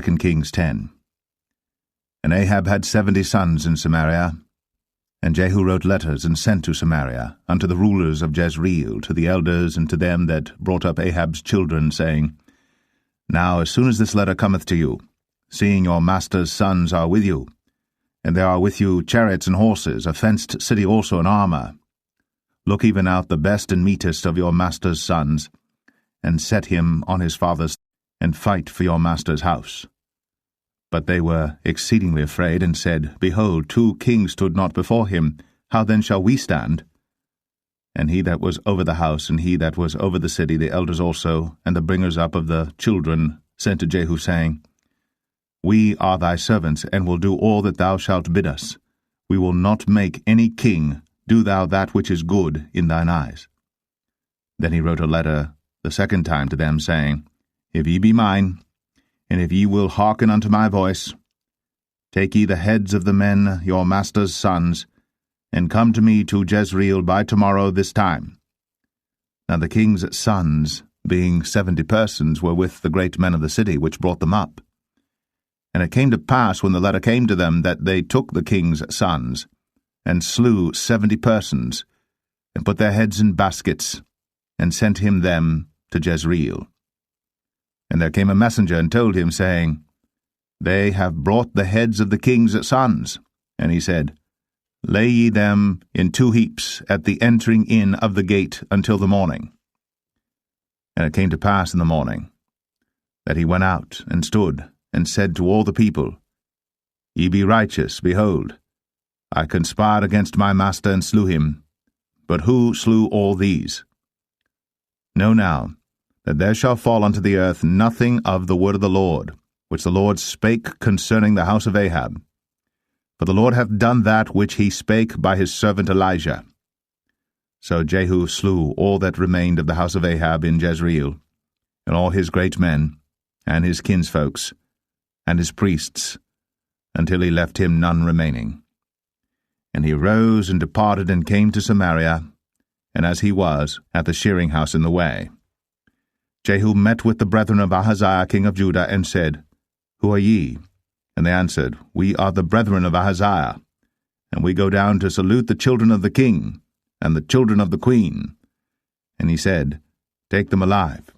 2 Kings 10. And Ahab had 70 sons in Samaria, and Jehu wrote letters and sent to Samaria unto the rulers of Jezreel, to the elders, and to them that brought up Ahab's children, saying, Now as soon as this letter cometh to you, seeing your master's sons are with you, and there are with you chariots and horses, a fenced city also in armour, look even out the best and meetest of your master's sons, and set him on his father's, and fight for your master's house. But they were exceedingly afraid, and said, Behold, 2 kings stood not before him, how then shall we stand? And he that was over the house, and he that was over the city, the elders also, and the bringers up of the children, sent to Jehu, saying, We are thy servants, and will do all that thou shalt bid us. We will not make any king. Do thou that which is good in thine eyes. Then he wrote a letter the second time to them, saying, If ye be mine, and if ye will hearken unto my voice, take ye the heads of the men, your master's sons, and come to me to Jezreel by tomorrow this time. Now the king's sons, being 70 persons, were with the great men of the city, which brought them up. And it came to pass, when the letter came to them, that they took the king's sons, and slew 70 persons, and put their heads in baskets, and sent him them to Jezreel. And there came a messenger, and told him, saying, They have brought the heads of the king's sons. And he said, Lay ye them in 2 heaps at the entering in of the gate until the morning. And it came to pass in the morning, that he went out, and stood, and said to all the people, Ye be righteous, behold, I conspired against my master, and slew him. But who slew all these? Know now, that there shall fall unto the earth nothing of the word of the Lord, which the Lord spake concerning the house of Ahab. For the Lord hath done that which he spake by his servant Elijah. So Jehu slew all that remained of the house of Ahab in Jezreel, and all his great men, and his kinsfolks, and his priests, until he left him none remaining. And he rose and departed, and came to Samaria, and as he was, at the shearing house in the way. Jehu met with the brethren of Ahaziah king of Judah, and said, Who are ye? And they answered, We are the brethren of Ahaziah, and we go down to salute the children of the king, and the children of the queen. And he said, Take them alive.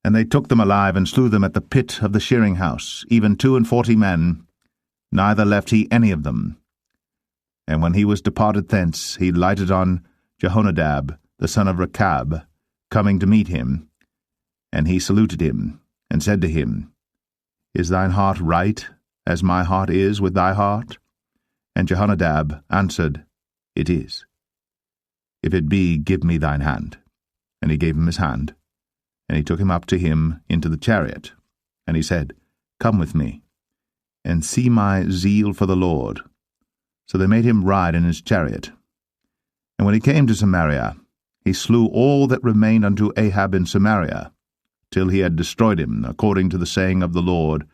And they took them alive, and slew them at the pit of the shearing house, even 42 men, neither left he any of them. And when he was departed thence, he lighted on Jehonadab, the son of Rechab, coming to meet him. And he saluted him, and said to him, Is thine heart right, as my heart is with thy heart? And Jehonadab answered, It is. If it be, give me thine hand. And he gave him his hand. And he took him up to him into the chariot. And he said, Come with me, and see my zeal for the Lord. So they made him ride in his chariot. And when he came to Samaria, he slew all that remained unto Ahab in Samaria, till he had destroyed him, according to the saying of the Lord,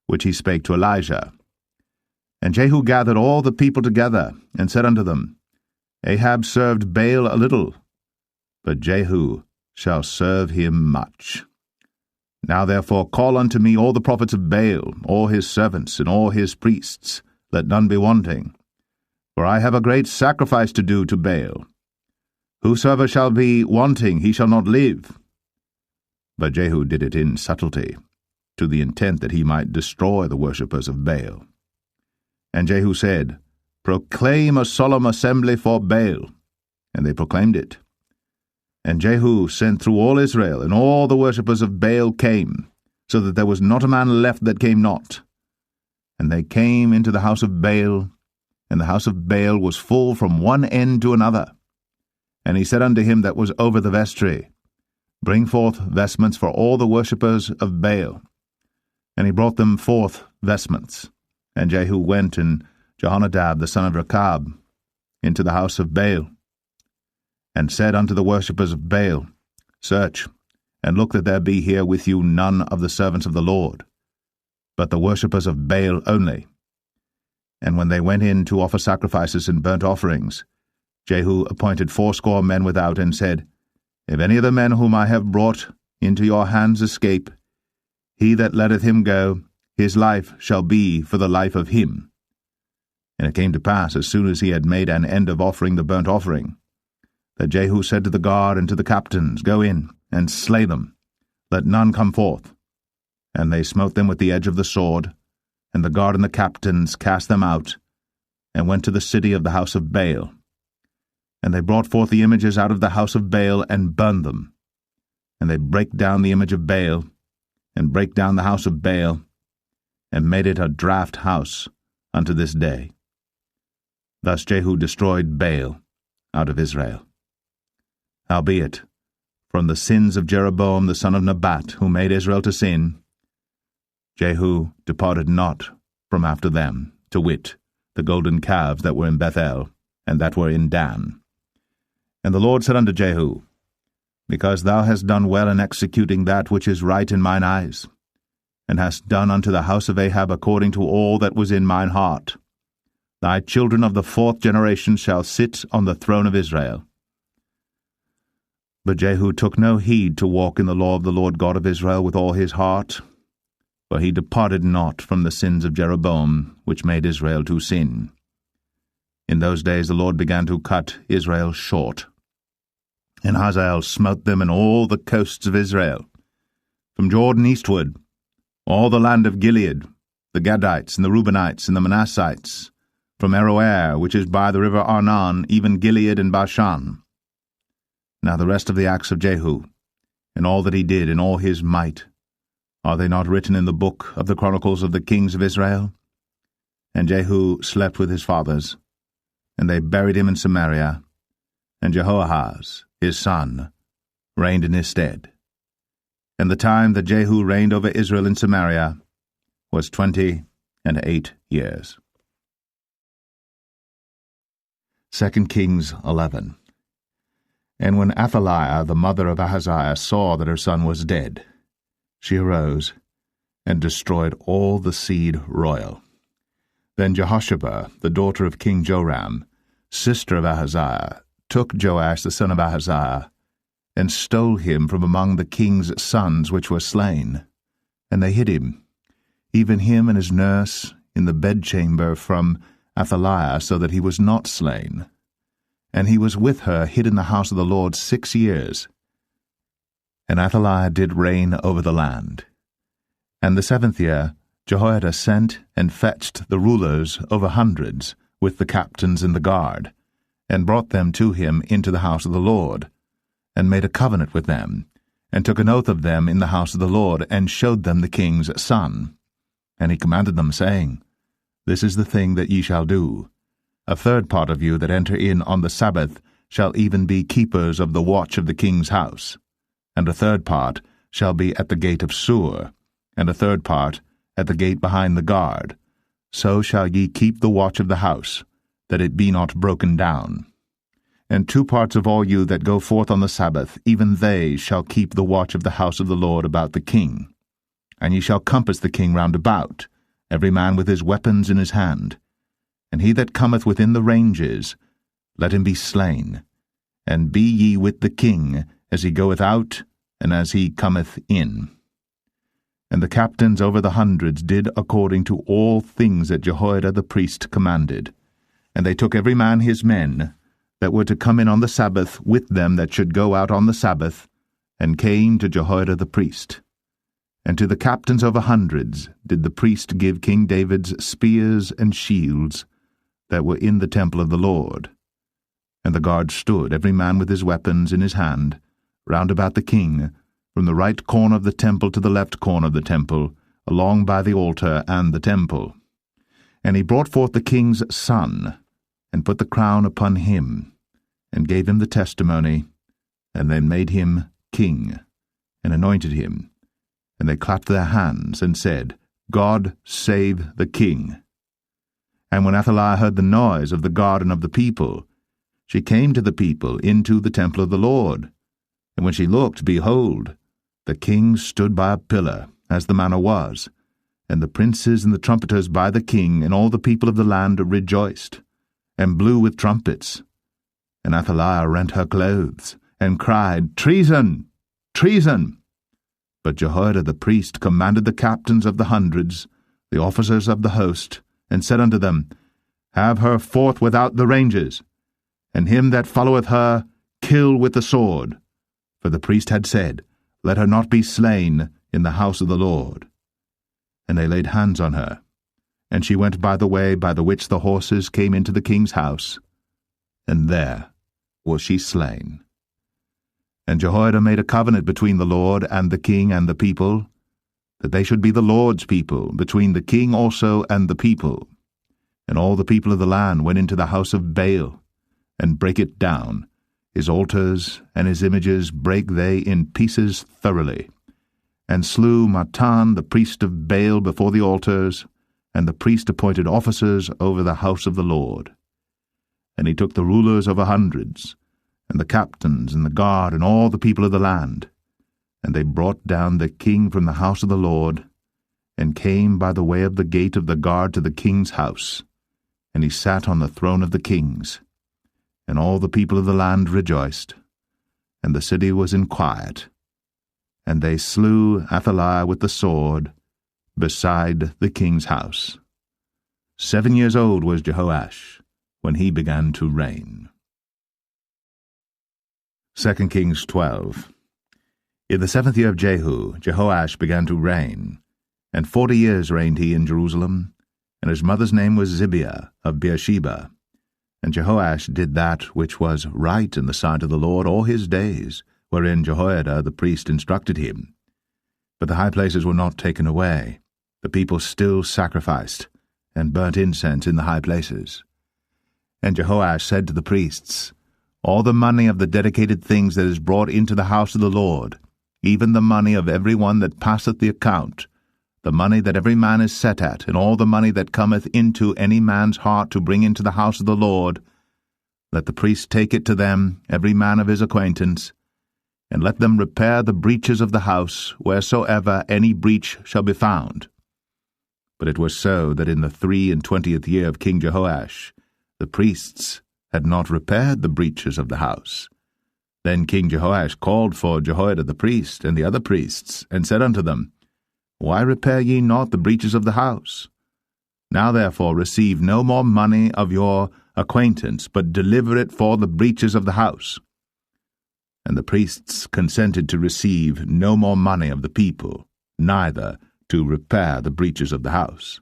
which he spake to Elijah. And Jehu gathered all the people together, and said unto them, Ahab served Baal a little, but Jehu shall serve him much. Now therefore call unto me all the prophets of Baal, all his servants, and all his priests, let none be wanting. For I have a great sacrifice to do to Baal. Whosoever shall be wanting, he shall not live. But Jehu did it in subtlety, to the intent that he might destroy the worshippers of Baal. And Jehu said, Proclaim a solemn assembly for Baal. And they proclaimed it. And Jehu sent through all Israel, and all the worshippers of Baal came, so that there was not a man left that came not. And they came into the house of Baal, and the house of Baal was full from one end to another. And he said unto him that was over the vestry, Bring forth vestments for all the worshippers of Baal. And he brought them forth vestments. And Jehu went, and Jehonadab the son of Rechab, into the house of Baal, and said unto the worshippers of Baal, Search, and look that there be here with you none of the servants of the Lord, but the worshippers of Baal only. And when they went in to offer sacrifices and burnt offerings, Jehu appointed 80 men without, and said, If any of the men whom I have brought into your hands escape, he that letteth him go, his life shall be for the life of him. And it came to pass, as soon as he had made an end of offering the burnt offering, that Jehu said to the guard and to the captains, Go in, and slay them, let none come forth. And they smote them with the edge of the sword, and the guard and the captains cast them out, and went to the city of the house of Baal. And they brought forth the images out of the house of Baal, and burned them. And they brake down the image of Baal, and brake down the house of Baal, and made it a draught house unto this day. Thus Jehu destroyed Baal out of Israel. Howbeit, from the sins of Jeroboam the son of Nebat, who made Israel to sin, Jehu departed not from after them, to wit, the golden calves that were in Bethel, and that were in Dan. And the Lord said unto Jehu, Because thou hast done well in executing that which is right in mine eyes, and hast done unto the house of Ahab according to all that was in mine heart, thy children of the 4th generation shall sit on the throne of Israel. But Jehu took no heed to walk in the law of the Lord God of Israel with all his heart, for he departed not from the sins of Jeroboam, which made Israel to sin. In those days the Lord began to cut Israel short, and Hazael smote them in all the coasts of Israel, from Jordan eastward, all the land of Gilead, the Gadites, and the Reubenites, and the Manassites, from Aroer, which is by the river Arnon, even Gilead and Bashan. Now the rest of the acts of Jehu, and all that he did in all his might, are they not written in the book of the chronicles of the kings of Israel? And Jehu slept with his fathers, and they buried him in Samaria, and Jehoahaz, his son, reigned in his stead. And the time that Jehu reigned over Israel in Samaria was 28 years. 2 Kings 11. And when Athaliah, the mother of Ahaziah, saw that her son was dead, she arose and destroyed all the seed royal. Then Jehosheba, the daughter of King Joram, sister of Ahaziah, took Joash the son of Ahaziah, and stole him from among the king's sons which were slain. And they hid him, even him and his nurse, in the bedchamber from Athaliah, so that he was not slain. And he was with her hid in the house of the Lord 6 years. And Athaliah did reign over the land. And the 7th year Jehoiada sent and fetched the rulers over hundreds, with the captains and the guard, and brought them to him into the house of the Lord, and made a covenant with them, and took an oath of them in the house of the Lord, and showed them the king's son. And he commanded them, saying, This is the thing that ye shall do. A 1/3 part of you that enter in on the Sabbath shall even be keepers of the watch of the king's house, and a 1/3 part shall be at the gate of Sur, and a 1/3 part at the gate behind the guard. So shall ye keep the watch of the house, that it be not broken down. And 2 parts of all you that go forth on the Sabbath, even they shall keep the watch of the house of the Lord about the king. And ye shall compass the king round about, every man with his weapons in his hand. And he that cometh within the ranges, let him be slain. And be ye with the king, as he goeth out, and as he cometh in. And the captains over the hundreds did according to all things that Jehoiada the priest commanded. And they took every man his men, that were to come in on the Sabbath, with them that should go out on the Sabbath, and came to Jehoiada the priest. And to the captains over hundreds did the priest give King David's spears and shields, that were in the temple of the Lord. And the guard stood, every man with his weapons in his hand, round about the king, from the right corner of the temple to the left corner of the temple, along by the altar and the temple. And he brought forth the king's son, and put the crown upon him, and gave him the testimony, and then made him king, and anointed him. And they clapped their hands, and said, God save the king. And when Athaliah heard the noise of the guard and of the people, she came to the people into the temple of the Lord. And when she looked, behold, the king stood by a pillar, as the manner was, and the princes and the trumpeters by the king, and all the people of the land rejoiced, and blew with trumpets. And Athaliah rent her clothes, and cried, Treason! Treason! But Jehoiada the priest commanded the captains of the hundreds, the officers of the host, and said unto them, Have her forth without the ranges, and him that followeth her kill with the sword. For the priest had said, Let her not be slain in the house of the Lord. And they laid hands on her, and she went by the way by the which the horses came into the king's house, and there was she slain. And Jehoiada made a covenant between the Lord and the king and the people, that they should be the Lord's people, between the king also and the people. And all the people of the land went into the house of Baal, and brake it down. His altars and his images brake they in pieces thoroughly, and slew Mattan the priest of Baal before the altars, and the priest appointed officers over the house of the Lord. And he took the rulers over hundreds, and the captains, and the guard, and all the people of the land. And they brought down the king from the house of the Lord, and came by the way of the gate of the guard to the king's house. And he sat on the throne of the kings. And all the people of the land rejoiced, and the city was in quiet. And they slew Athaliah with the sword, beside the king's house. 7 years old was Jehoash when he began to reign. 2 Kings 12. In the 7th year of Jehu, Jehoash began to reign, and 40 years reigned he in Jerusalem, and his mother's name was Zibiah of Beersheba. And Jehoash did that which was right in the sight of the Lord all his days, wherein Jehoiada the priest instructed him. But the high places were not taken away. The people still sacrificed, and burnt incense in the high places. And Jehoash said to the priests, All the money of the dedicated things that is brought into the house of the Lord, even the money of every one that passeth the account, the money that every man is set at, and all the money that cometh into any man's heart to bring into the house of the Lord, let the priest take it to them, every man of his acquaintance, and let them repair the breaches of the house, wheresoever any breach shall be found. But it was so that in the 23 year of King Jehoash, the priests had not repaired the breaches of the house. Then King Jehoash called for Jehoiada the priest and the other priests, and said unto them, Why repair ye not the breaches of the house? Now therefore receive no more money of your acquaintance, but deliver it for the breaches of the house. And the priests consented to receive no more money of the people, neither to repair the breaches of the house.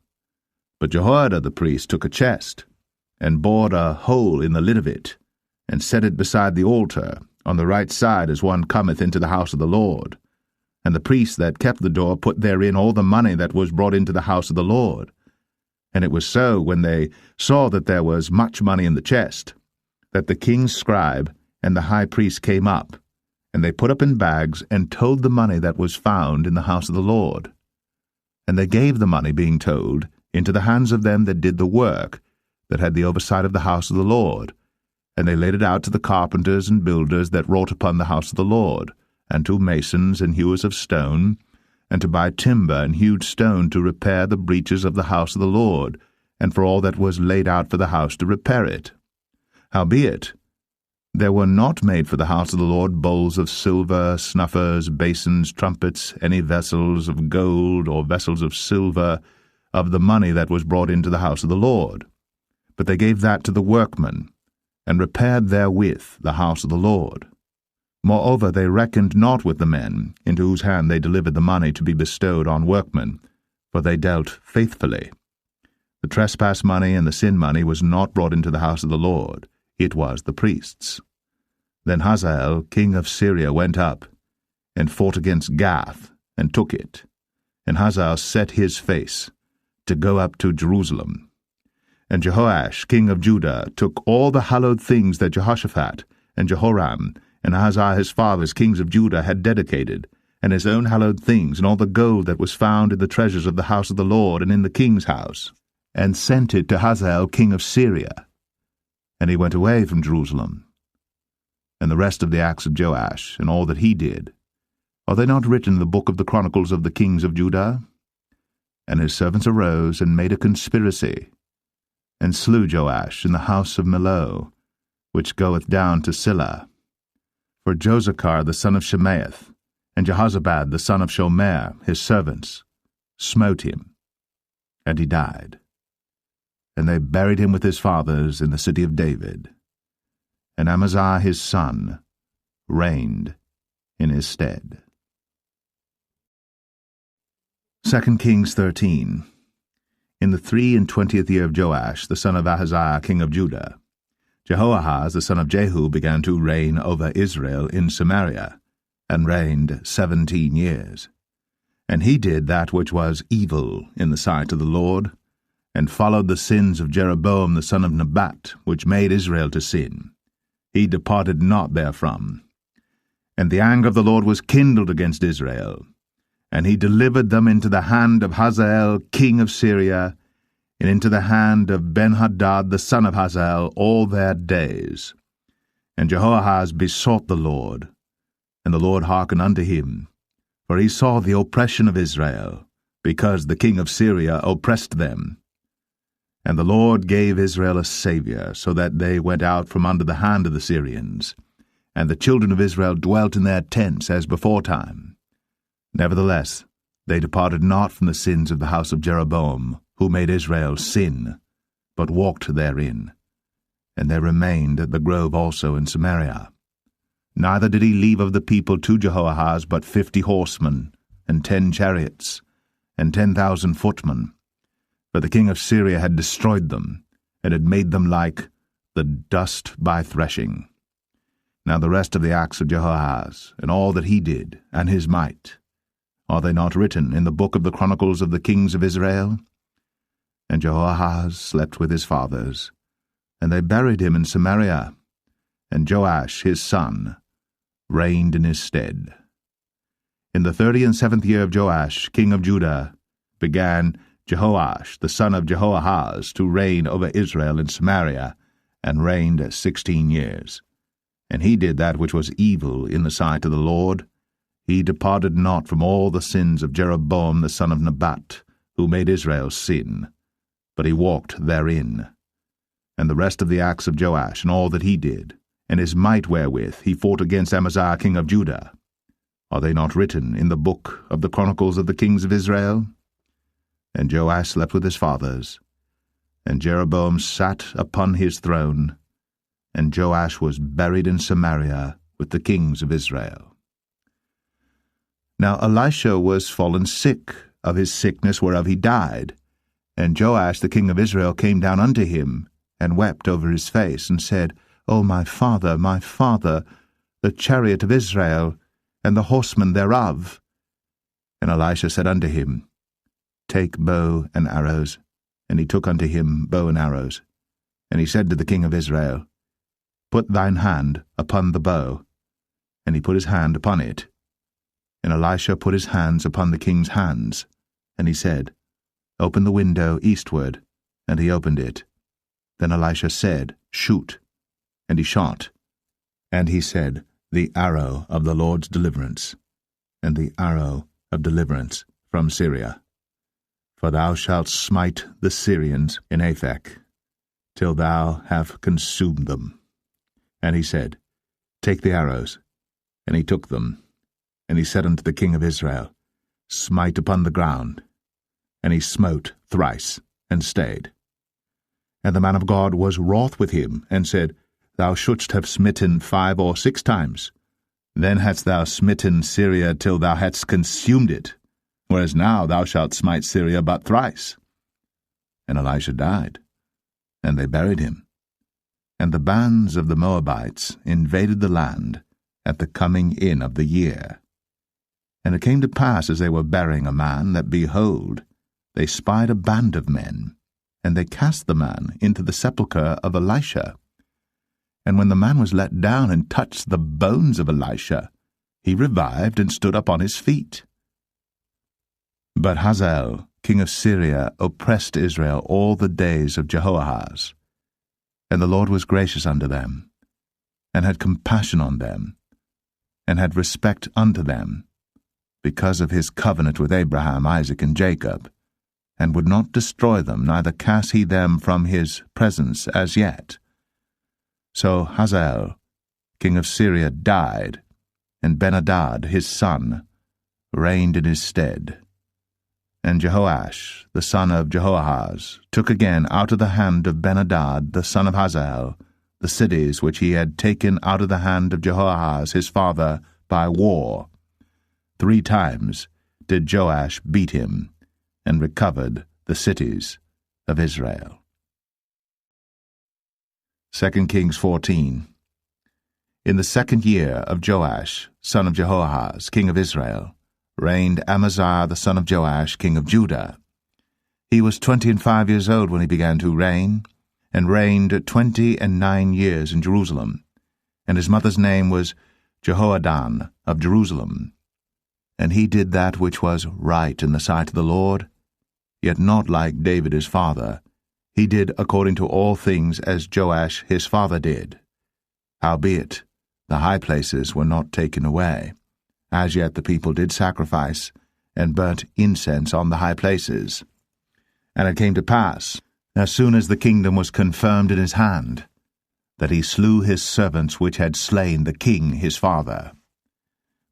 But Jehoiada the priest took a chest, and bored a hole in the lid of it, and set it beside the altar, on the right side as one cometh into the house of the Lord. And the priest that kept the door put therein all the money that was brought into the house of the Lord. And it was so, when they saw that there was much money in the chest, that the king's scribe and the high priest came up, and they put up in bags, and towed the money that was found in the house of the Lord. And they gave the money, being towed, into the hands of them that did the work, that had the oversight of the house of the Lord. And they laid it out to the carpenters and builders that wrought upon the house of the Lord, and to masons and hewers of stone, and to buy timber and hewed stone to repair the breaches of the house of the Lord, and for all that was laid out for the house to repair it. Howbeit, there were not made for the house of the Lord bowls of silver, snuffers, basins, trumpets, any vessels of gold or vessels of silver, of the money that was brought into the house of the Lord. But they gave that to the workmen, and repaired therewith the house of the Lord. Moreover, they reckoned not with the men, into whose hand they delivered the money to be bestowed on workmen, for they dealt faithfully. The trespass money and the sin money was not brought into the house of the Lord, it was the priests. Then Hazael, king of Syria, went up, and fought against Gath, and took it. And Hazael set his face, to go up to Jerusalem. And Jehoash, king of Judah, took all the hallowed things that Jehoshaphat, and Jehoram, and Ahaziah his fathers, kings of Judah, had dedicated, and his own hallowed things, and all the gold that was found in the treasures of the house of the Lord and in the king's house, and sent it to Hazael king of Syria. And he went away from Jerusalem. And the rest of the acts of Joash, and all that he did, are they not written in the book of the chronicles of the kings of Judah? And his servants arose, and made a conspiracy, and slew Joash in the house of Millo, which goeth down to Silla. For Josachar the son of Shemaeth, and Jehozabad the son of Shomer, his servants, smote him. And he died. And they buried him with his fathers in the city of David. And Amaziah his son reigned in his stead. 2 Kings 13. In the 23rd year of Joash, the son of Ahaziah, king of Judah, Jehoahaz, the son of Jehu, began to reign over Israel in Samaria, and reigned 17 years. And he did that which was evil in the sight of the Lord, and followed the sins of Jeroboam the son of Nebat, which made Israel to sin. He departed not therefrom. And the anger of the Lord was kindled against Israel, and he delivered them into the hand of Hazael king of Syria, and into the hand of Benhadad the son of Hazael all their days. And Jehoahaz besought the Lord, and the Lord hearkened unto him, for he saw the oppression of Israel, because the king of Syria oppressed them. And the Lord gave Israel a Saviour, so that they went out from under the hand of the Syrians, and the children of Israel dwelt in their tents as beforetime. Nevertheless, they departed not from the sins of the house of Jeroboam, who made Israel sin, but walked therein. And they remained at the grove also in Samaria. Neither did he leave of the people to Jehoahaz but 50 horsemen, and 10 chariots, and 10,000 footmen. For the king of Syria had destroyed them, and had made them like the dust by threshing. Now the rest of the acts of Jehoahaz, and all that he did, and his might, are they not written in the book of the chronicles of the kings of Israel? And Jehoahaz slept with his fathers, and they buried him in Samaria, and Joash his son reigned in his stead. In the 37th year of Joash, king of Judah, began Jehoash the son of Jehoahaz to reign over Israel in Samaria, and reigned 16 years. And he did that which was evil in the sight of the Lord. He departed not from all the sins of Jeroboam the son of Nebat, who made Israel sin, but he walked therein. And the rest of the acts of Joash, and all that he did, and his might wherewith he fought against Amaziah king of Judah, are they not written in the book of the chronicles of the kings of Israel? And Joash slept with his fathers, and Jeroboam sat upon his throne, and Joash was buried in Samaria with the kings of Israel. Now Elisha was fallen sick of his sickness whereof he died, and Joash the king of Israel came down unto him, and wept over his face, and said, O my father, the chariot of Israel, and the horsemen thereof. And Elisha said unto him, Take bow and arrows. And he took unto him bow and arrows. And he said to the king of Israel, Put thine hand upon the bow. And he put his hand upon it. And Elisha put his hands upon the king's hands. And he said, Open the window eastward. And he opened it. Then Elisha said, Shoot. And he shot. And he said, The arrow of the Lord's deliverance, and the arrow of deliverance from Syria. For thou shalt smite the Syrians in Aphek, till thou have consumed them. And he said, Take the arrows. And he took them. And he said unto the king of Israel, Smite upon the ground. And he smote thrice, and stayed. And the man of God was wroth with him, and said, Thou shouldst have smitten 5 or 6 times. Then hadst thou smitten Syria till thou hadst consumed it, whereas now thou shalt smite Syria but thrice. And Elisha died, and they buried him. And the bands of the Moabites invaded the land at the coming in of the year. And it came to pass, as they were burying a man, that, behold, they spied a band of men, and they cast the man into the sepulchre of Elisha. And when the man was let down and touched the bones of Elisha, he revived and stood up on his feet. But Hazael, king of Syria, oppressed Israel all the days of Jehoahaz. And the Lord was gracious unto them, and had compassion on them, and had respect unto them, because of his covenant with Abraham, Isaac, and Jacob, and would not destroy them, neither cast he them from his presence as yet. So Hazael, king of Syria, died, and Benhadad his son reigned in his stead. And Jehoash, the son of Jehoahaz, took again out of the hand of Ben-Hadad, the son of Hazael, the cities which he had taken out of the hand of Jehoahaz his father by war. 3 times did Joash beat him, and recovered the cities of Israel. 2 Kings 14. In the 2nd year of Joash, son of Jehoahaz, king of Israel, reigned Amaziah the son of Joash, king of Judah. He was 25 years old when he began to reign, and reigned 29 years in Jerusalem. And his mother's name was Jehoadan of Jerusalem. And he did that which was right in the sight of the Lord, yet not like David his father. He did according to all things as Joash his father did. Howbeit, the high places were not taken away. As yet the people did sacrifice, and burnt incense on the high places. And it came to pass, as soon as the kingdom was confirmed in his hand, that he slew his servants which had slain the king his father.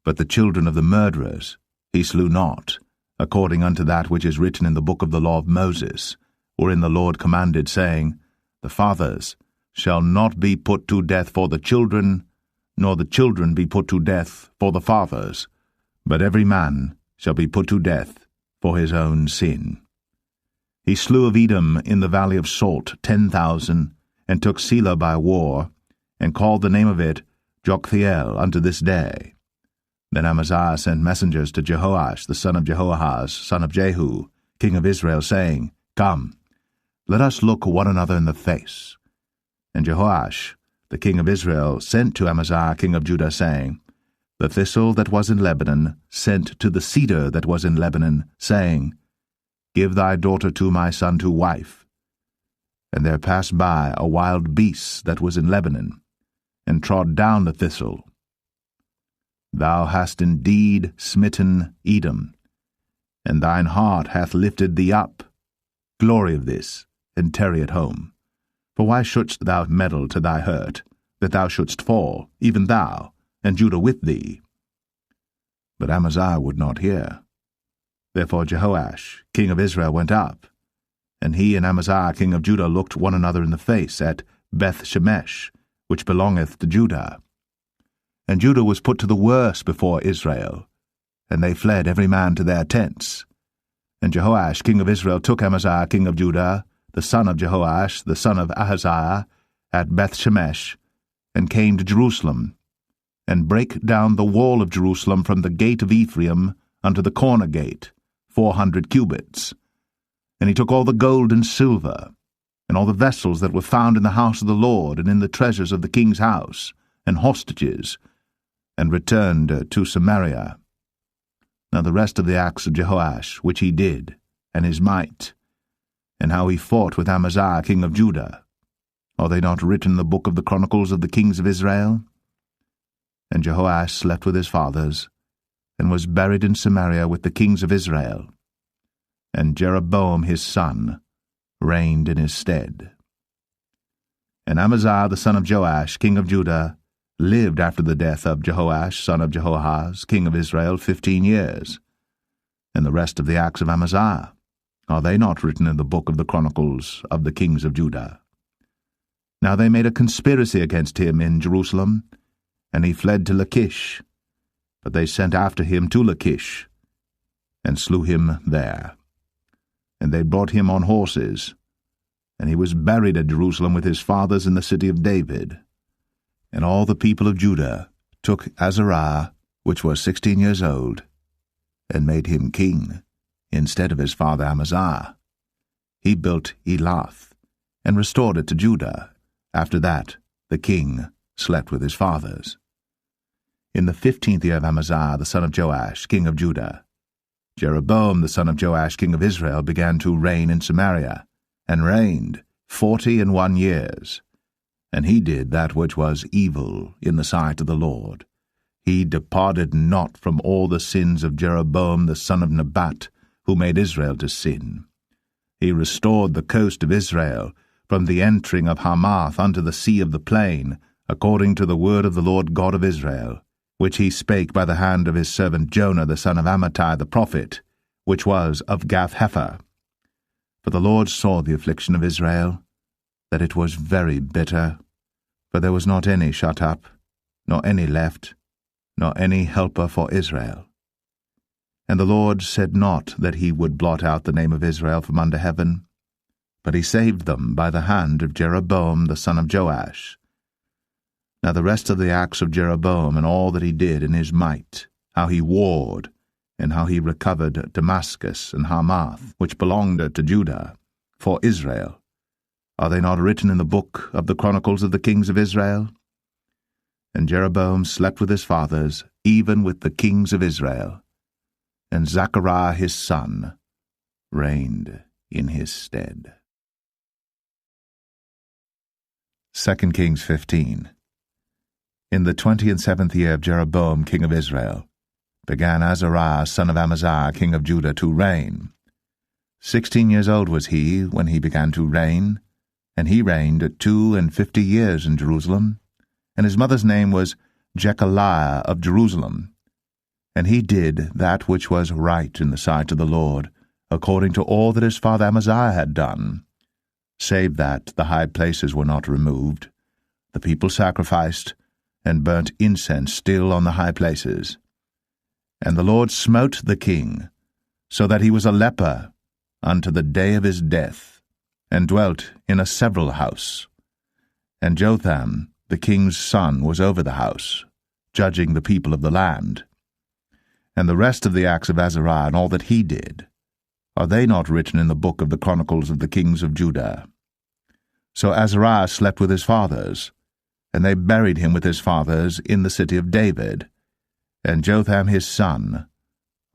But the children of the murderers he slew not, according unto that which is written in the book of the law of Moses, wherein the Lord commanded, saying, The fathers shall not be put to death for the children, nor the children be put to death for the fathers, but every man shall be put to death for his own sin. He slew of Edom in the valley of Salt 10,000, and took Selah by war, and called the name of it Joktheel unto this day. Then Amaziah sent messengers to Jehoash the son of Jehoahaz, son of Jehu, king of Israel, saying, Come, let us look one another in the face. And Jehoash the king of Israel sent to Amaziah king of Judah, saying, The thistle that was in Lebanon sent to the cedar that was in Lebanon, saying, Give thy daughter to my son to wife. And there passed by a wild beast that was in Lebanon, and trod down the thistle. Thou hast indeed smitten Edom, and thine heart hath lifted thee up. Glory of this, and tarry at home. For why shouldst thou meddle to thy hurt, that thou shouldst fall, even thou, and Judah with thee? But Amaziah would not hear. Therefore Jehoash, king of Israel, went up, and he and Amaziah king of Judah looked one another in the face at Beth-shemesh, which belongeth to Judah. And Judah was put to the worse before Israel, and they fled every man to their tents. And Jehoash king of Israel took Amaziah king of Judah, the son of Jehoash, the son of Ahaziah, at Beth-shemesh, and came to Jerusalem, and brake down the wall of Jerusalem from the gate of Ephraim unto the corner gate, 400 cubits. And he took all the gold and silver, and all the vessels that were found in the house of the Lord, and in the treasures of the king's house, and hostages, and returned to Samaria. Now the rest of the acts of Jehoash, which he did, and his might, and how he fought with Amaziah king of Judah, are they not written in the book of the chronicles of the kings of Israel? And Jehoash slept with his fathers, and was buried in Samaria with the kings of Israel. And Jeroboam his son reigned in his stead. And Amaziah the son of Joash, king of Judah, lived after the death of Jehoash son of Jehoahaz, king of Israel, 15 years. And the rest of the acts of Amaziah, are they not written in the book of the chronicles of the kings of Judah? Now they made a conspiracy against him in Jerusalem, and he fled to Lachish. But they sent after him to Lachish, and slew him there. And they brought him on horses, and he was buried at Jerusalem with his fathers in the city of David. And all the people of Judah took Azariah, which was 16 years old, and made him king, instead of his father Amaziah. He built Elath, and restored it to Judah. After that the king slept with his fathers. In the 15th year of Amaziah the son of Joash, king of Judah, Jeroboam the son of Joash, king of Israel, began to reign in Samaria, and reigned 41 years. And he did that which was evil in the sight of the Lord. He departed not from all the sins of Jeroboam the son of Nebat, who made Israel to sin. He restored the coast of Israel, from the entering of Hamath unto the sea of the plain, according to the word of the Lord God of Israel, which he spake by the hand of his servant Jonah the son of Amittai the prophet, which was of Gath-hepher. For the Lord saw the affliction of Israel, that it was very bitter, for there was not any shut up, nor any left, nor any helper for Israel. And the Lord said not that he would blot out the name of Israel from under heaven, but he saved them by the hand of Jeroboam the son of Joash. Now the rest of the acts of Jeroboam, and all that he did in his might, how he warred, and how he recovered Damascus and Hamath, which belonged to Judah, for Israel, are they not written in the book of the chronicles of the kings of Israel? And Jeroboam slept with his fathers, even with the kings of Israel, and Zechariah his son reigned in his stead. 2 Kings 15. In the 27th year of Jeroboam king of Israel, began Azariah son of Amaziah king of Judah to reign. 16 years old was he when he began to reign, and he reigned 52 years in Jerusalem, and his mother's name was Jechaliah of Jerusalem. And he did that which was right in the sight of the Lord, according to all that his father Amaziah had done, save that the high places were not removed. The people sacrificed, and burnt incense still on the high places. And the Lord smote the king, so that he was a leper unto the day of his death, and dwelt in a several house. And Jotham, the king's son, was over the house, judging the people of the land. And the rest of the acts of Azariah and all that he did, are they not written in the book of the chronicles of the kings of Judah? So Azariah slept with his fathers, and they buried him with his fathers in the city of David, and Jotham his son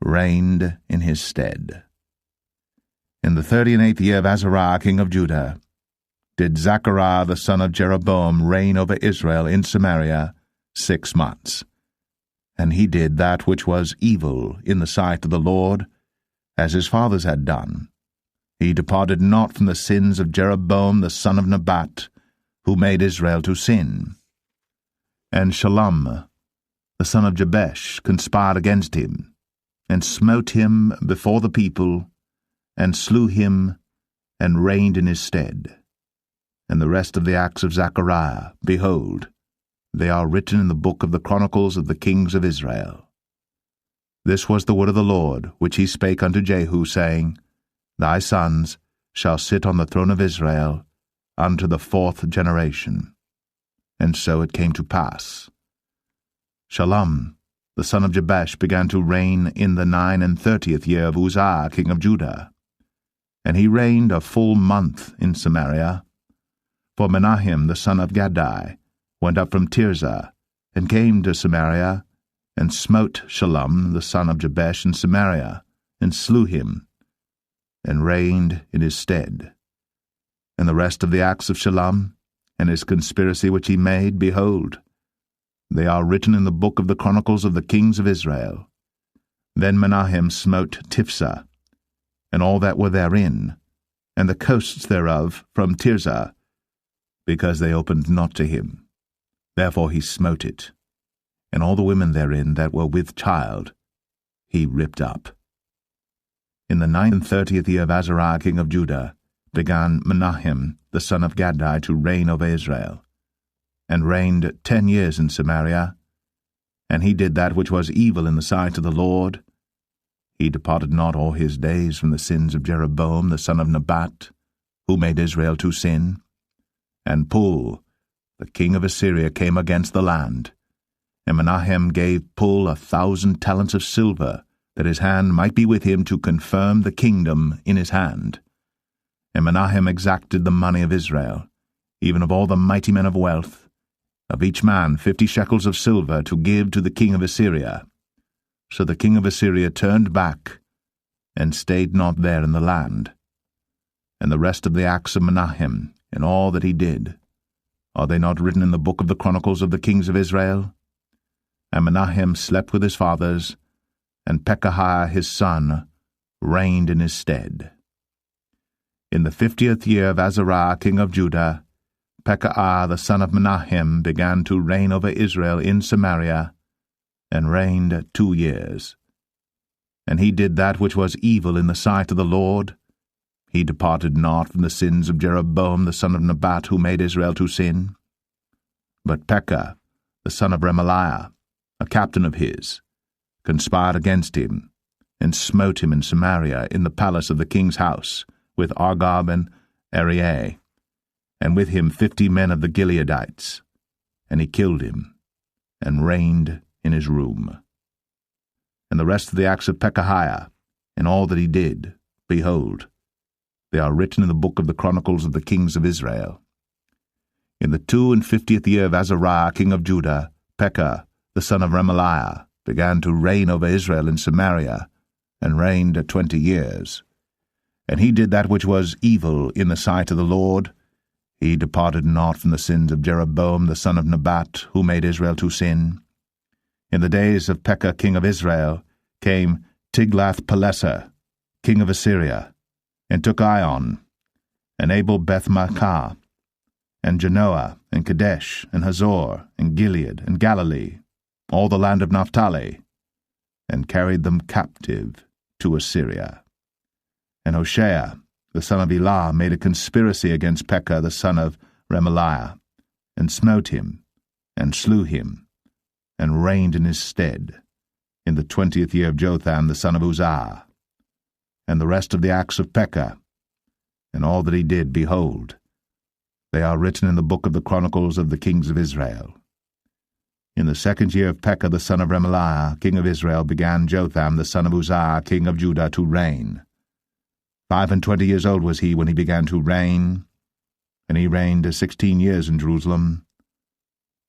reigned in his stead. In the 38th year of Azariah king of Judah did Zechariah the son of Jeroboam reign over Israel in Samaria 6 months. And he did that which was evil in the sight of the Lord, as his fathers had done. He departed not from the sins of Jeroboam the son of Nebat, who made Israel to sin. And Shallum the son of Jabesh conspired against him, and smote him before the people, and slew him, and reigned in his stead. And the rest of the acts of Zechariah, behold, they are written in the book of the chronicles of the kings of Israel. This was the word of the Lord, which he spake unto Jehu, saying, Thy sons shall sit on the throne of Israel unto the 4th generation. And so it came to pass. Shallum, the son of Jabesh, began to reign in the 39th year of Uzziah king of Judah. And he reigned a full month in Samaria. For Menahem the son of Gadai went up from Tirzah, and came to Samaria, and smote Shallum the son of Jabesh in Samaria, and slew him, and reigned in his stead. And the rest of the acts of Shallum, and his conspiracy which he made, behold, they are written in the book of the chronicles of the kings of Israel. Then Menahem smote Tiphsah, and all that were therein, and the coasts thereof from Tirzah, because they opened not to him. Therefore he smote it, and all the women therein that were with child he ripped up. In the 39th year of Azariah king of Judah began Menahem the son of Gadai to reign over Israel, and reigned 10 years in Samaria. And he did that which was evil in the sight of the Lord. He departed not all his days from the sins of Jeroboam the son of Nebat, who made Israel to sin. And Pul, the king of Assyria, came against the land, and Menahem gave Pul 1,000 talents of silver, that his hand might be with him to confirm the kingdom in his hand. And Menahem exacted the money of Israel, even of all the mighty men of wealth, of each man 50 shekels of silver, to give to the king of Assyria. So the king of Assyria turned back, and stayed not there in the land. And the rest of the acts of Menahem, and all that he did, are they not written in the book of the chronicles of the kings of Israel? And Menahem slept with his fathers, and Pekahiah his son reigned in his stead. In the 50th year of Azariah king of Judah, Pekahiah the son of Menahem began to reign over Israel in Samaria, and reigned 2 years. And he did that which was evil in the sight of the Lord. He departed not from the sins of Jeroboam the son of Nebat, who made Israel to sin. But Pekah, the son of Remaliah, a captain of his, conspired against him, and smote him in Samaria in the palace of the king's house, with Argob and Arieh, and with him 50 men of the Gileadites. And he killed him, and reigned in his room. And the rest of the acts of Pekahiah, and all that he did, behold, they are written in the book of the Chronicles of the kings of Israel. In the 52 year of Azariah king of Judah, Pekah, the son of Remaliah, began to reign over Israel in Samaria, and reigned 20 years. And he did that which was evil in the sight of the Lord. He departed not from the sins of Jeroboam the son of Nebat, who made Israel to sin. In the days of Pekah king of Israel came Tiglath-Pileser, king of Assyria, and took Ion, and Abel-Beth-Maachah, and Genoa, and Kadesh, and Hazor, and Gilead, and Galilee, all the land of Naphtali, and carried them captive to Assyria. And Hoshea, the son of Elah, made a conspiracy against Pekah the son of Remaliah, and smote him, and slew him, and reigned in his stead, in the 20th year of Jotham the son of Uzziah. And the rest of the acts of Pekah, and all that he did, behold, they are written in the book of the Chronicles of the kings of Israel. In the 2nd year of Pekah the son of Remaliah, king of Israel, began Jotham the son of Uzziah, king of Judah, to reign. 25 years old was he when he began to reign, and he reigned 16 years in Jerusalem.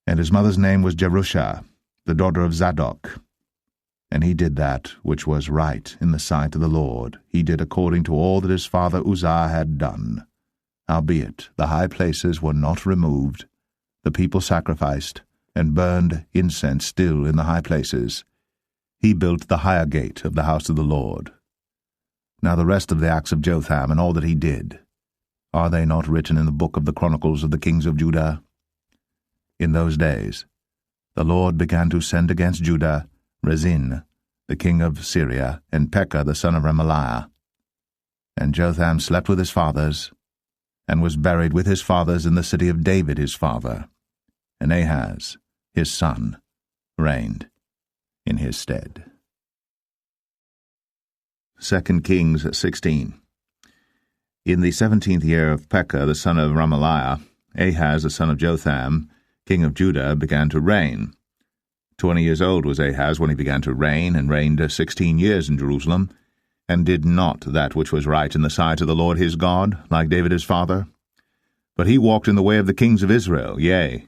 And his mother's name was Jerusha, the daughter of Zadok. And he did that which was right in the sight of the Lord. He did according to all that his father Uzziah had done. Howbeit the high places were not removed. The people sacrificed, and burned incense still in the high places. He built the higher gate of the house of the Lord. Now the rest of the acts of Jotham, and all that he did, are they not written in the book of the Chronicles of the kings of Judah? In those days the Lord began to send against Judah Rezin, the king of Syria, and Pekah the son of Remaliah. And Jotham slept with his fathers, and was buried with his fathers in the city of David his father. And Ahaz, his son, reigned in his stead. 2 Kings 16. In the 17th year of Pekah the son of Remaliah, Ahaz the son of Jotham, king of Judah, began to reign. 20 years old was Ahaz when he began to reign, and reigned 16 years in Jerusalem, and did not that which was right in the sight of the Lord his God, like David his father. But he walked in the way of the kings of Israel, yea,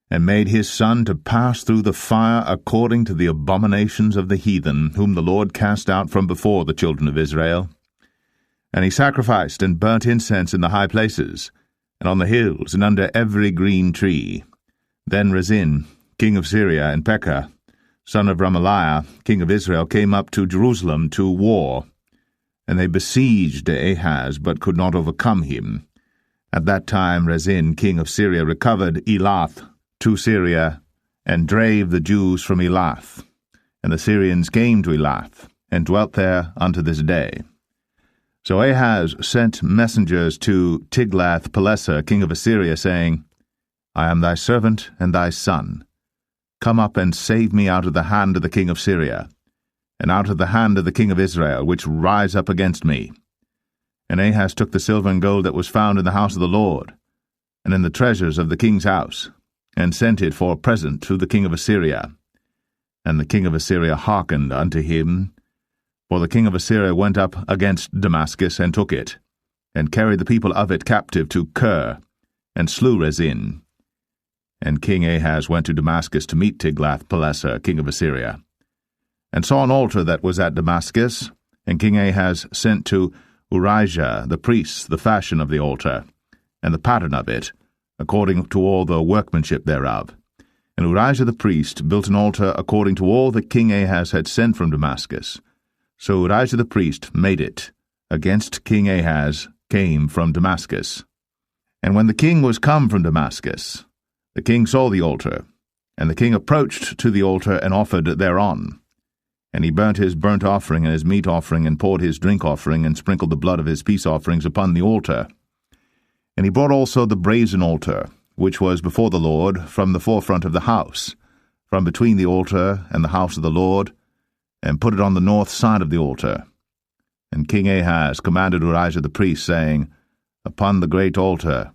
and made his son to pass through the fire according to the abominations of the heathen, whom the Lord cast out from before the children of Israel. And he sacrificed and burnt incense in the high places, and on the hills, and under every green tree. Then Rezin, king of Syria, and Pekah, son of Remaliah, king of Israel, came up to Jerusalem to war. And they besieged Ahaz, but could not overcome him. At that time Rezin, king of Syria, recovered Elath to Syria, and drave the Jews from Elath. And the Syrians came to Elath, and dwelt there unto this day. So Ahaz sent messengers to Tiglath-Pileser, king of Assyria, saying, I am thy servant and thy son. Come up and save me out of the hand of the king of Syria, and out of the hand of the king of Israel, which rise up against me. And Ahaz took the silver and gold that was found in the house of the Lord, and in the treasures of the king's house, and sent it for a present to the king of Assyria. And the king of Assyria hearkened unto him, for the king of Assyria went up against Damascus, and took it, and carried the people of it captive to Kir, and slew Rezin. And King Ahaz went to Damascus to meet Tiglath-Pileser, king of Assyria, and saw an altar that was at Damascus. And King Ahaz sent to Urijah the priest the fashion of the altar, and the pattern of it, according to all the workmanship thereof. And Urijah the priest built an altar according to all that King Ahaz had sent from Damascus. So Urijah the priest made it, against King Ahaz came from Damascus. And when the king was come from Damascus, the king saw the altar, and the king approached to the altar and offered thereon. And he burnt his burnt offering and his meat offering, and poured his drink offering, and sprinkled the blood of his peace offerings upon the altar. And he brought also the brazen altar, which was before the Lord, from the forefront of the house, from between the altar and the house of the Lord, and put it on the north side of the altar. And King Ahaz commanded Urijah the priest, saying, Upon the great altar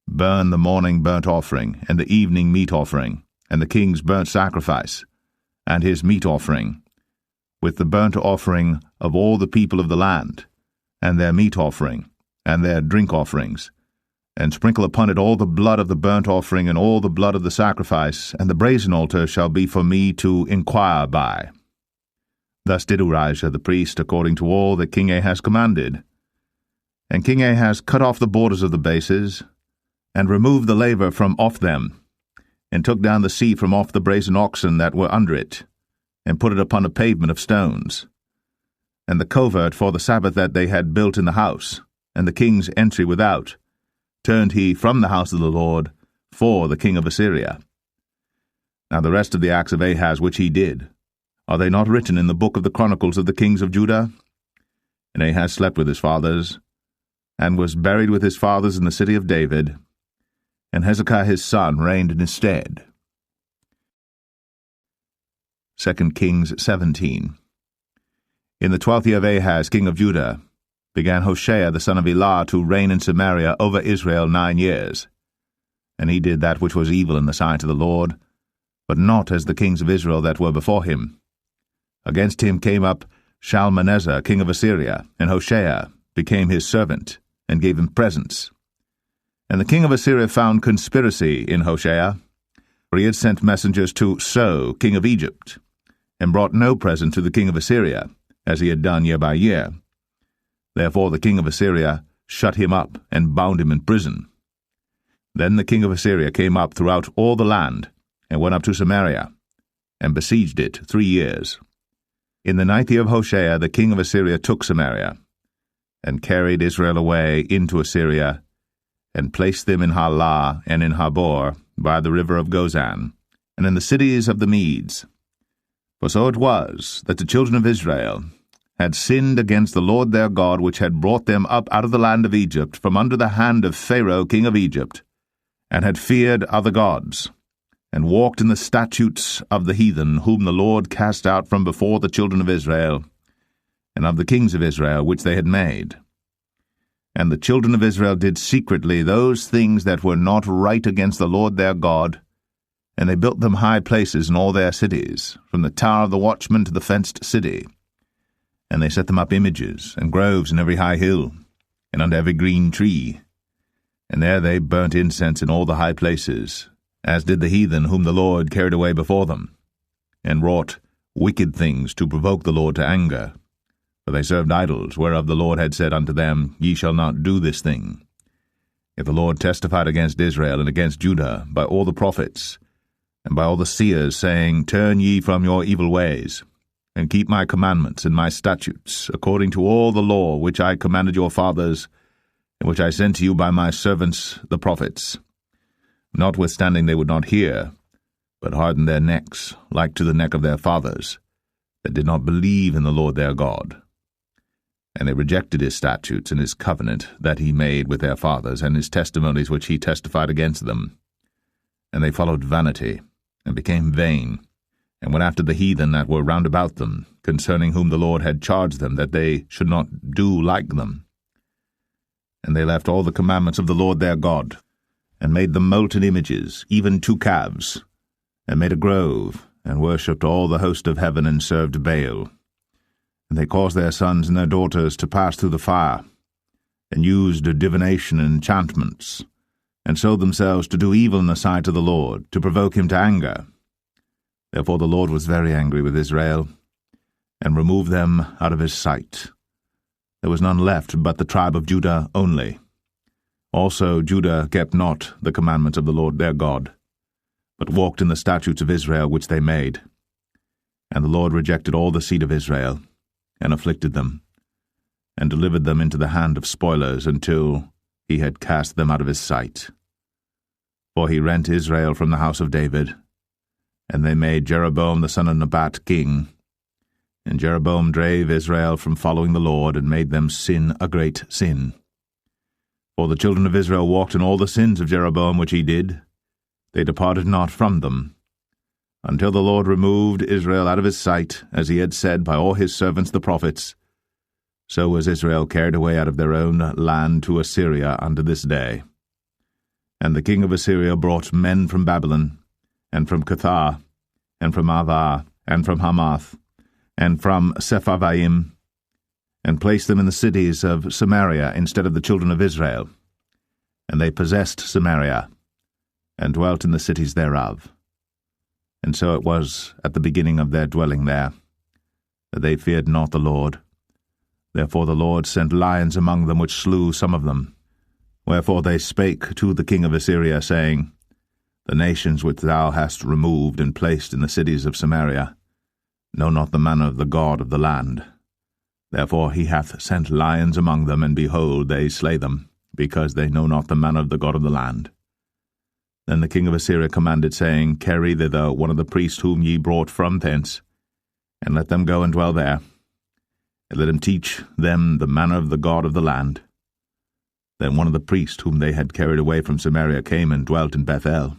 burn the morning burnt offering, and the evening meat offering, and the king's burnt sacrifice, and his meat offering, with the burnt offering of all the people of the land, and their meat offering, and their drink offerings, and sprinkle upon it all the blood of the burnt offering, and all the blood of the sacrifice, and the brazen altar shall be for me to inquire by. Thus did Urijah the priest, according to all that King Ahaz commanded. And King Ahaz cut off the borders of the bases, and removed the laver from off them, and took down the seat from off the brazen oxen that were under it, and put it upon a pavement of stones. And the covert for the Sabbath that they had built in the house, and the king's entry without, turned he from the house of the Lord for the king of Assyria. Now the rest of the acts of Ahaz which he did, are they not written in the book of the chronicles of the kings of Judah? And Ahaz slept with his fathers, and was buried with his fathers in the city of David, and Hezekiah his son reigned in his stead. 2 Kings 17. In the 12th year of Ahaz king of Judah began Hoshea the son of Elah to reign in Samaria over Israel 9 years. And he did that which was evil in the sight of the Lord, but not as the kings of Israel that were before him. Against him came up Shalmaneser king of Assyria, and Hoshea became his servant, and gave him presents. And the king of Assyria found conspiracy in Hoshea, for he had sent messengers to So king of Egypt, and brought no present to the king of Assyria, as he had done year by year. Therefore the king of Assyria shut him up, and bound him in prison. Then the king of Assyria came up throughout all the land, and went up to Samaria, and besieged it 3 years. In the 9th year of Hoshea the king of Assyria took Samaria, and carried Israel away into Assyria, and placed them in Halah and in Habor, by the river of Gozan, and in the cities of the Medes. For so it was that the children of Israel had sinned against the Lord their God, which had brought them up out of the land of Egypt, from under the hand of Pharaoh king of Egypt, and had feared other gods, and walked in the statutes of the heathen, whom the Lord cast out from before the children of Israel, and of the kings of Israel which they had made. And the children of Israel did secretly those things that were not right against the Lord their God, and they built them high places in all their cities, from the tower of the watchman to the fenced city. And they set them up images and groves in every high hill, and under every green tree. And there they burnt incense in all the high places, as did the heathen whom the Lord carried away before them, and wrought wicked things to provoke the Lord to anger. For they served idols, whereof the Lord had said unto them, Ye shall not do this thing. If the Lord testified against Israel and against Judah by all the prophets, and by all the seers, saying, Turn ye from your evil ways, and keep my commandments and my statutes, according to all the law which I commanded your fathers, and which I sent to you by my servants the prophets. Notwithstanding they would not hear, but hardened their necks, like to the neck of their fathers, that did not believe in the Lord their God. And they rejected his statutes and his covenant that he made with their fathers, and his testimonies which he testified against them. And they followed vanity, and became vain, and went after the heathen that were round about them, concerning whom the Lord had charged them that they should not do like them. And they left all the commandments of the Lord their God, and made them molten images, even 2 calves, and made a grove, and worshipped all the host of heaven, and served Baal. And they caused their sons and their daughters to pass through the fire, and used divination and enchantments, and sold themselves to do evil in the sight of the Lord, to provoke him to anger. Therefore the Lord was very angry with Israel, and removed them out of his sight. There was none left but the tribe of Judah only. Also Judah kept not the commandments of the Lord their God, but walked in the statutes of Israel which they made. And the Lord rejected all the seed of Israel, and afflicted them, and delivered them into the hand of spoilers, until he had cast them out of his sight. For he rent Israel from the house of David, and they made Jeroboam the son of Nebat king, And Jeroboam drave Israel from following the Lord, and made them sin a great sin. For the children of Israel walked in all the sins of Jeroboam which he did. They departed not from them, until the Lord removed Israel out of his sight, as he had said by all his servants the prophets. So was Israel carried away out of their own land to Assyria unto this day. And the king of Assyria brought men from Babylon, and from Cuthah, and from Avah, and from Hamath, and from Sepharvaim, and placed them in the cities of Samaria instead of the children of Israel. And they possessed Samaria, and dwelt in the cities thereof. And so it was at the beginning of their dwelling there, that they feared not the Lord. Therefore the Lord sent lions among them, which slew some of them. Wherefore they spake to the king of Assyria, saying, The nations which thou hast removed and placed in the cities of Samaria know not the manner of the God of the land. Therefore he hath sent lions among them, and behold, they slay them, because they know not the manner of the God of the land. Then the king of Assyria commanded, saying, Carry thither one of the priests whom ye brought from thence, and let them go and dwell there, and let him teach them the manner of the God of the land. Then one of the priests whom they had carried away from Samaria came and dwelt in Bethel,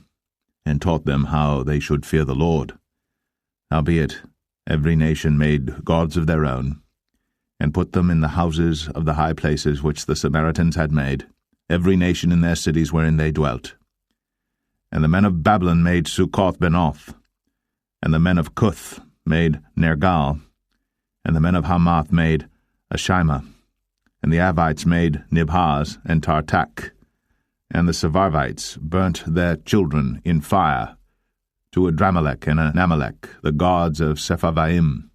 and taught them how they should fear the Lord. Howbeit, every nation made gods of their own, and put them in the houses of the high places which the Samaritans had made, every nation in their cities wherein they dwelt. And the men of Babylon made Succoth-Benoth, and the men of Cuth made Nergal, and the men of Hamath made Ashima, and the Avites made Nibhaz and Tartak, and the Sepharvites burnt their children in fire to Adramelech and Anamelech, the gods of Sepharvaim.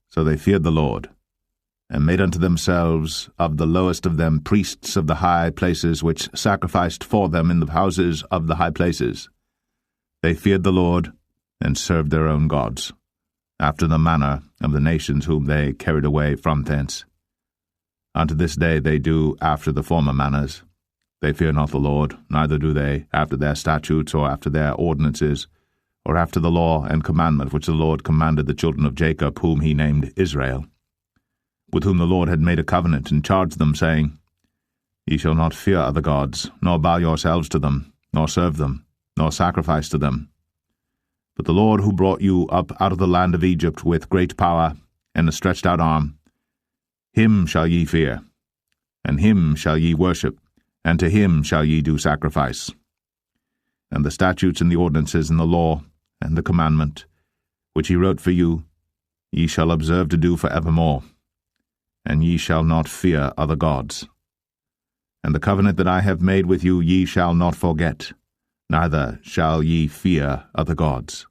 So they feared the Lord, and made unto themselves of the lowest of them priests of the high places, which sacrificed for them in the houses of the high places. They feared the Lord, and served their own gods, after the manner of the nations whom they carried away from thence. Unto this day they do after the former manners. They fear not the Lord, neither do they after their statutes, or after their ordinances, or after the law and commandment which the Lord commanded the children of Jacob, whom he named Israel, with whom the Lord had made a covenant, and charged them, saying, Ye shall not fear other gods, nor bow yourselves to them, nor serve them, nor sacrifice to them. But the Lord, who brought you up out of the land of Egypt with great power and a stretched out arm, him shall ye fear, and him shall ye worship, and to him shall ye do sacrifice. And the statutes and the ordinances and the law and the commandment, which he wrote for you, ye shall observe to do for evermore, and ye shall not fear other gods. And the covenant that I have made with you ye shall not forget, neither shall ye fear other gods.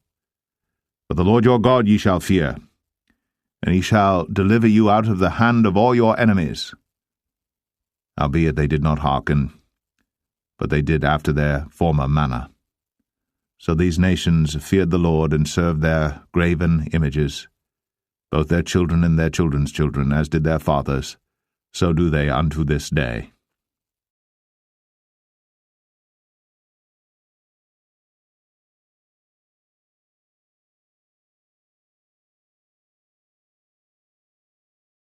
But the Lord your God ye shall fear, and he shall deliver you out of the hand of all your enemies. Howbeit they did not hearken, but they did after their former manner. So these nations feared the Lord, and served their graven images, both their children and their children's children, as did their fathers, so do they unto this day.